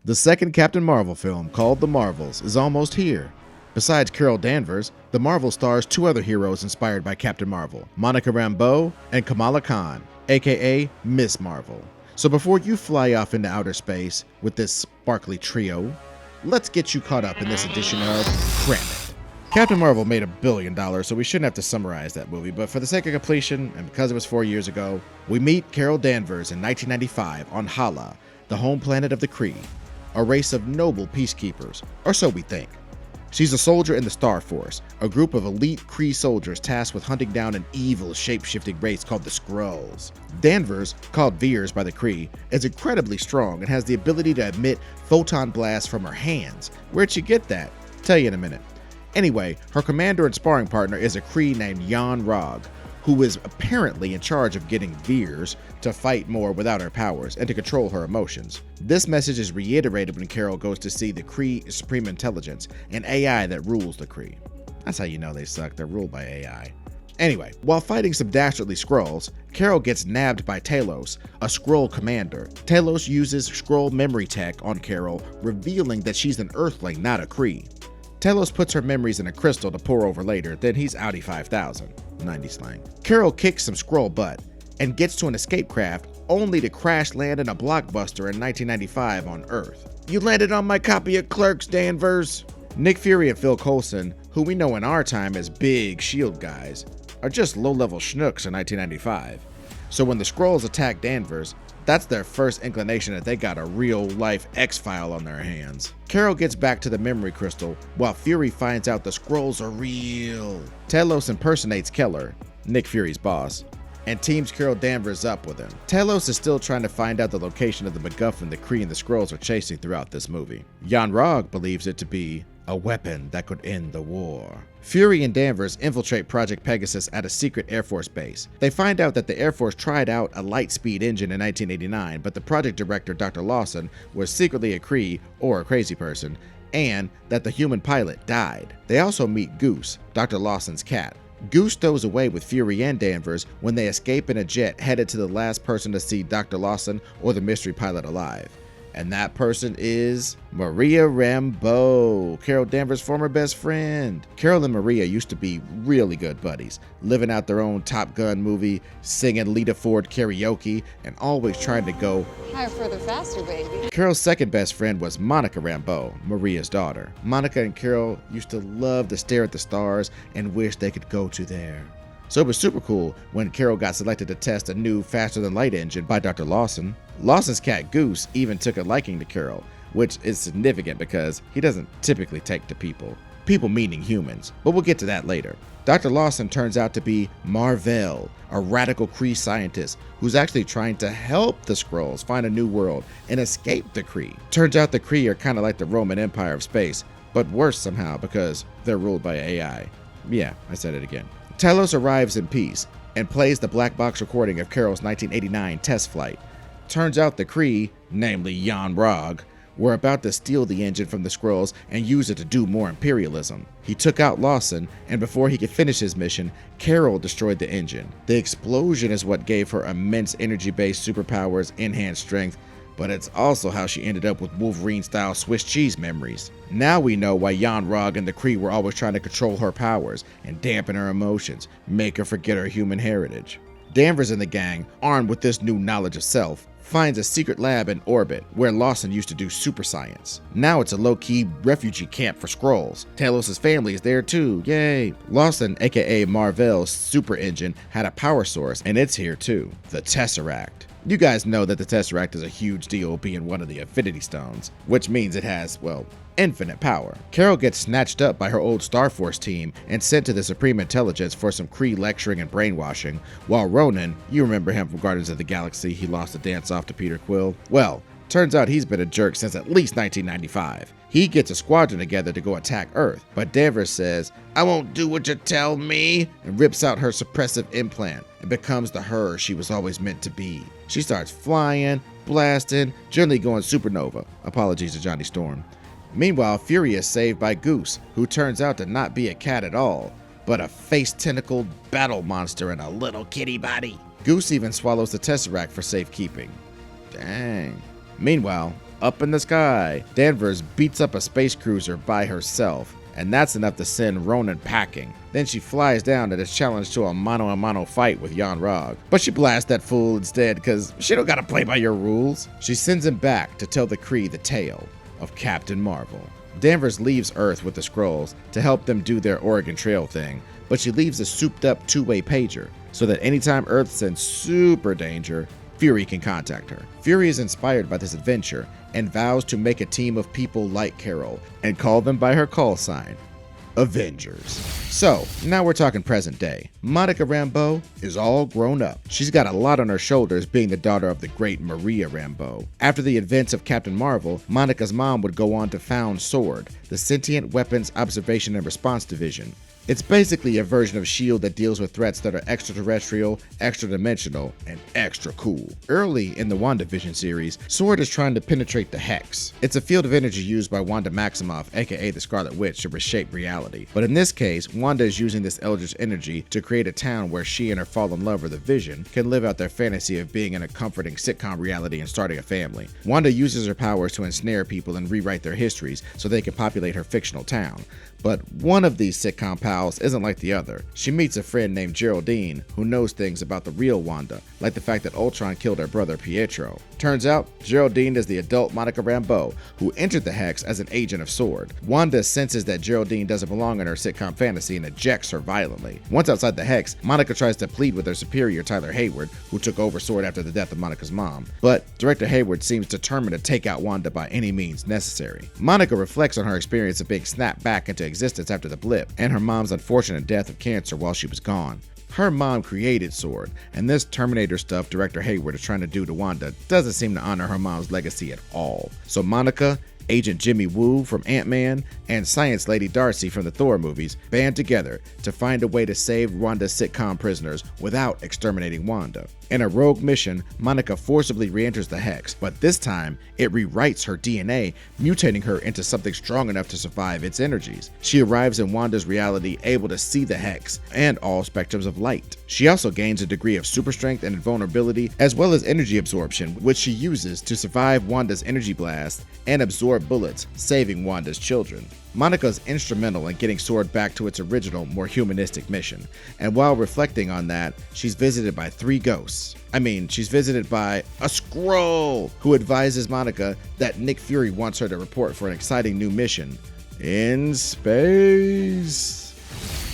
The second Captain Marvel film, called The Marvels, is almost here. Besides Carol Danvers, The Marvel stars two other heroes inspired by Captain Marvel, Monica Rambeau and Kamala Khan, aka Miss Marvel. So before you fly off into outer space with this sparkly trio, let's get you caught up in this edition of Cram. Captain Marvel made $1 billion, so we shouldn't have to summarize that movie, but for the sake of completion, and because it was 4 years ago, we meet Carol Danvers in 1995 on Hala, the home planet of the Kree, a race of noble peacekeepers, or so we think. She's a soldier in the Star Force, a group of elite Kree soldiers tasked with hunting down an evil shape-shifting race called the Skrulls. Danvers, called Veers by the Kree, is incredibly strong and has the ability to emit photon blasts from her hands. Where'd she get that? Tell you in a minute. Anyway, her commander and sparring partner is a Kree named Jan Rog, who is apparently in charge of getting Veers to fight more without her powers and to control her emotions. This message is reiterated when Carol goes to see the Kree Supreme Intelligence, an AI that rules the Kree. That's how you know they suck, they're ruled by AI. Anyway, while fighting some dastardly Skrulls, Carol gets nabbed by Talos, a Skrull commander. Talos uses Skrull memory tech on Carol, revealing that she's an Earthling, not a Kree. Talos puts her memories in a crystal to pour over later, then he's outie 5000. 90 slang. Carol kicks some Skrull butt and gets to an escape craft only to crash land in a blockbuster in 1995 on Earth. You landed on my copy of Clerks, Danvers. Nick Fury and Phil Coulson, who we know in our time as big shield guys, are just low-level schnooks in 1995. So when the Skrulls attack Danvers, that's their first inclination that they got a real-life X-File on their hands. Carol gets back to the memory crystal, while Fury finds out the Skrulls are real. Talos impersonates Keller, Nick Fury's boss, and teams Carol Danvers up with him. Talos is still trying to find out the location of the MacGuffin the Kree and the Skrulls are chasing throughout this movie. Jan Rog believes it to be a weapon that could end the war. Fury and Danvers infiltrate Project Pegasus at a secret Air Force base. They find out that the Air Force tried out a light-speed engine in 1989, but the project director, Dr. Lawson, was secretly a Kree, or a crazy person, and that the human pilot died. They also meet Goose, Dr. Lawson's cat. Goose stows away with Fury and Danvers when they escape in a jet headed to the last person to see Dr. Lawson or the mystery pilot alive. And that person is Maria Rambeau, Carol Danvers' former best friend. Carol and Maria used to be really good buddies, living out their own Top Gun movie, singing Lita Ford karaoke, and always trying to go higher, further, faster, baby. Carol's second best friend was Monica Rambeau, Maria's daughter. Monica and Carol used to love to stare at the stars and wish they could go to there. So it was super cool when Carol got selected to test a new faster-than-light engine by Dr. Lawson. Lawson's cat Goose even took a liking to Carol, which is significant because he doesn't typically take to people. People meaning humans, but we'll get to that later. Dr. Lawson turns out to be Mar-Vell, a radical Kree scientist who's actually trying to help the Skrulls find a new world and escape the Kree. Turns out the Kree are kind of like the Roman Empire of space, but worse somehow because they're ruled by AI. Yeah, I said it again. Talos arrives in peace and plays the black box recording of Carol's 1989 test flight. Turns out the Kree, namely Jan Rog, were about to steal the engine from the Skrulls and use it to do more imperialism. He took out Lawson, and before he could finish his mission, Carol destroyed the engine. The explosion is what gave her immense energy-based superpowers, enhanced strength, but it's also how she ended up with Wolverine-style Swiss cheese memories. Now we know why Jan Rog and the Kree were always trying to control her powers and dampen her emotions, make her forget her human heritage. Danvers and the gang, armed with this new knowledge of self, finds a secret lab in orbit where Lawson used to do super science. Now it's a low-key refugee camp for Skrulls. Talos' family is there too, yay! Lawson, aka Mar-Vell's super engine, had a power source, and it's here too, the Tesseract. You guys know that the Tesseract is a huge deal being one of the Infinity Stones, which means it has, well, infinite power. Carol gets snatched up by her old Star Force team and sent to the Supreme Intelligence for some Kree lecturing and brainwashing, while Ronan, you remember him from Guardians of the Galaxy, he lost the dance-off to Peter Quill? Well, turns out he's been a jerk since at least 1995. He gets a squadron together to go attack Earth, but Danvers says, "I won't do what you tell me," and rips out her suppressive implant and becomes the her she was always meant to be. She starts flying, blasting, generally going supernova. Apologies to Johnny Storm. Meanwhile, Fury is saved by Goose, who turns out to not be a cat at all, but a face-tentacled battle monster in a little kitty body. Goose even swallows the Tesseract for safekeeping. Dang. Meanwhile, up in the sky. Danvers beats up a space cruiser by herself, and that's enough to send Ronan packing. Then she flies down and is challenged to a mano-a-mano fight with Jan Rog. But she blasts that fool instead, cause she don't gotta play by your rules. She sends him back to tell the Kree the tale of Captain Marvel. Danvers leaves Earth with the Skrulls to help them do their Oregon Trail thing, but she leaves a souped-up two-way pager so that anytime Earth sends super danger, Fury can contact her. Fury is inspired by this adventure and vows to make a team of people like Carol and call them by her call sign, Avengers. So, now we're talking present day. Monica Rambeau is all grown up. She's got a lot on her shoulders being the daughter of the great Maria Rambeau. After the events of Captain Marvel, Monica's mom would go on to found SWORD, the Sentient Weapons Observation and Response Division. It's basically a version of S.H.I.E.L.D. that deals with threats that are extraterrestrial, extra-dimensional, and extra cool. Early in the Wandavision series, SWORD is trying to penetrate the Hex. It's a field of energy used by Wanda Maximoff, aka the Scarlet Witch, to reshape reality. But in this case, Wanda is using this eldritch energy to create a town where she and her fallen lover, the Vision, can live out their fantasy of being in a comforting sitcom reality and starting a family. Wanda uses her powers to ensnare people and rewrite their histories so they can populate her fictional town. But one of these sitcom pals isn't like the other. She meets a friend named Geraldine who knows things about the real Wanda, like the fact that Ultron killed her brother Pietro. Turns out, Geraldine is the adult Monica Rambeau who entered the Hex as an agent of SWORD. Wanda senses that Geraldine doesn't belong in her sitcom fantasy and ejects her violently. Once outside the Hex, Monica tries to plead with her superior Tyler Hayward, who took over SWORD after the death of Monica's mom. But Director Hayward seems determined to take out Wanda by any means necessary. Monica reflects on her experience of being snapped back into existence after the blip, and her mom's unfortunate death of cancer while she was gone. Her mom created SWORD, and this Terminator stuff Director Hayward is trying to do to Wanda doesn't seem to honor her mom's legacy at all. So Monica, Agent Jimmy Woo from Ant-Man, and Science Lady Darcy from the Thor movies band together to find a way to save Wanda's sitcom prisoners without exterminating Wanda. In a rogue mission, Monica forcibly re-enters the Hex, but this time it rewrites her DNA, mutating her into something strong enough to survive its energies. She arrives in Wanda's reality able to see the Hex and all spectrums of light. She also gains a degree of super strength and invulnerability, as well as energy absorption, which she uses to survive Wanda's energy blast and absorb bullets, saving Wanda's children. Monica's instrumental in getting SWORD back to its original, more humanistic mission, and while reflecting on that, she's visited by three ghosts. She's visited by a Skrull who advises Monica that Nick Fury wants her to report for an exciting new mission in space.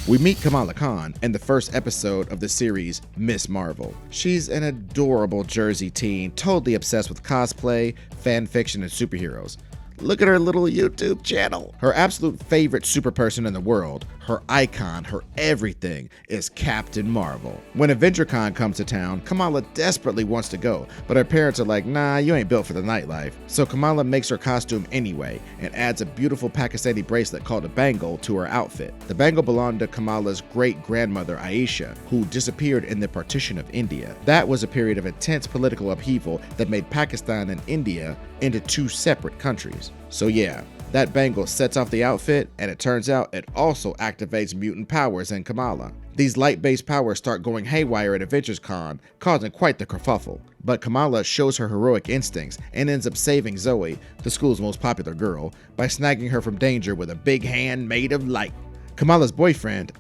We meet Kamala Khan in the first episode of the series Miss Marvel. She's an adorable Jersey teen, totally obsessed with cosplay, fan fiction, and superheroes. Look at her little YouTube channel. Her absolute favorite superperson in the world, her icon, her everything, is Captain Marvel. When AvengerCon comes to town, Kamala desperately wants to go, but her parents are like, nah, you ain't built for the nightlife. So Kamala makes her costume anyway, and adds a beautiful Pakistani bracelet called a bangle to her outfit. The bangle belonged to Kamala's great-grandmother Aisha, who disappeared in the partition of India. That was a period of intense political upheaval that made Pakistan and India into two separate countries. So yeah, that bangle sets off the outfit, and it turns out it also activates mutant powers in Kamala. These light-based powers start going haywire at AvengersCon, causing quite the kerfuffle. But Kamala shows her heroic instincts and ends up saving Zoe, the school's most popular girl, by snagging her from danger with a big hand made of light. Kamala's friend,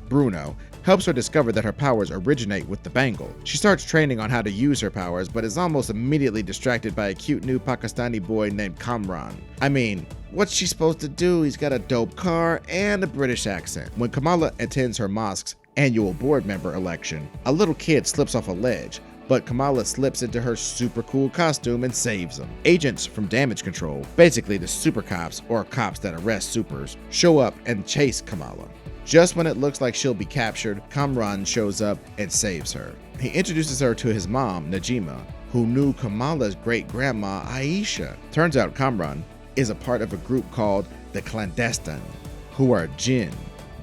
Bruno, helps her discover that her powers originate with the bangle. She starts training on how to use her powers, but is almost immediately distracted by a cute new Pakistani boy named Kamran. What's she supposed to do? He's got a dope car and a British accent. When Kamala attends her mosque's annual board member election, a little kid slips off a ledge, but Kamala slips into her super cool costume and saves him. Agents from Damage Control, basically the super cops or cops that arrest supers, show up and chase Kamala. Just when it looks like she'll be captured, Kamran shows up and saves her. He introduces her to his mom, Najima, who knew Kamala's great-grandma, Aisha. Turns out Kamran is a part of a group called the Clandestine, who are jinn,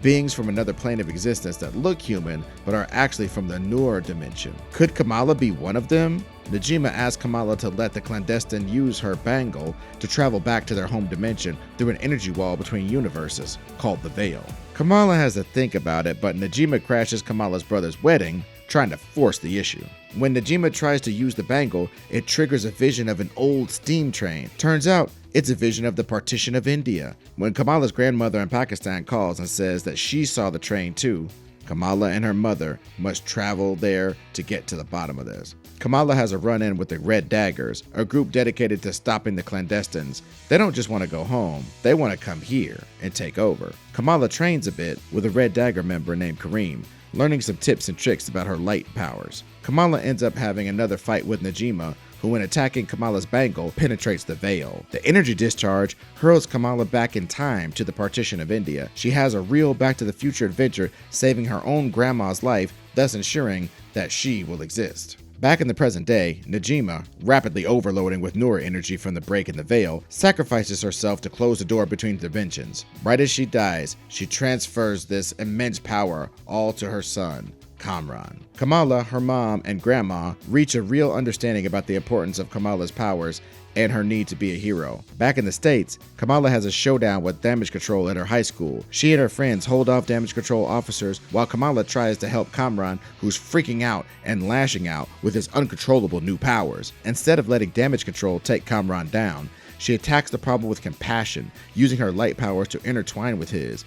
beings from another plane of existence that look human but are actually from the Noor dimension. Could Kamala be one of them? Najima asks Kamala to let the Clandestine use her bangle to travel back to their home dimension through an energy wall between universes called the Veil. Kamala has to think about it, but Najima crashes Kamala's brother's wedding, trying to force the issue. When Najima tries to use the bangle, it triggers a vision of an old steam train. Turns out, it's a vision of the partition of India. When Kamala's grandmother in Pakistan calls and says that she saw the train too, Kamala and her mother must travel there to get to the bottom of this. Kamala has a run-in with the Red Daggers, a group dedicated to stopping the clandestines. They don't just want to go home, they want to come here and take over. Kamala trains a bit with a Red Dagger member named Kareem, learning some tips and tricks about her light powers. Kamala ends up having another fight with Najima, who when attacking Kamala's bangle penetrates the veil. The energy discharge hurls Kamala back in time to the partition of India. She has a real Back to the Future adventure, saving her own grandma's life, thus ensuring that she will exist. Back in the present day, Najima, rapidly overloading with Noor energy from the break in the veil, sacrifices herself to close the door between dimensions. Right as she dies, she transfers this immense power all to her son, Kamran. Kamala, her mom, and grandma reach a real understanding about the importance of Kamala's powers and her need to be a hero. Back in the States, Kamala has a showdown with damage control at her high school. She and her friends hold off damage control officers while Kamala tries to help Kamran, who's freaking out and lashing out with his uncontrollable new powers. Instead of letting damage control take Kamran down, she attacks the problem with compassion, using her light powers to intertwine with his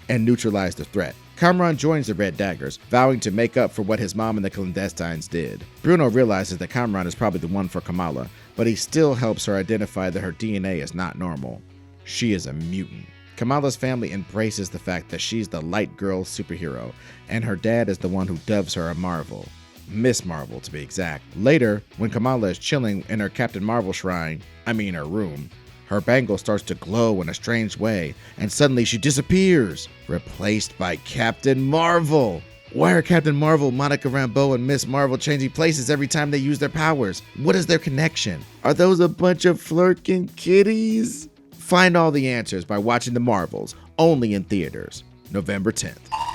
and neutralize the threat. Kamran joins the Red Daggers, vowing to make up for what his mom and the clandestines did. Bruno realizes that Kamran is probably the one for Kamala, but he still helps her identify that her DNA is not normal. She is a mutant. Kamala's family embraces the fact that she's the light girl superhero, and her dad is the one who dubs her a Marvel. Miss Marvel, to be exact. Later, when Kamala is chilling in her Captain Marvel shrine, her room, her bangle starts to glow in a strange way, and suddenly she disappears, replaced by Captain Marvel. Why are Captain Marvel, Monica Rambeau, and Miss Marvel changing places every time they use their powers? What is their connection? Are those a bunch of flirting kitties? Find all the answers by watching The Marvels, only in theaters, November 10th.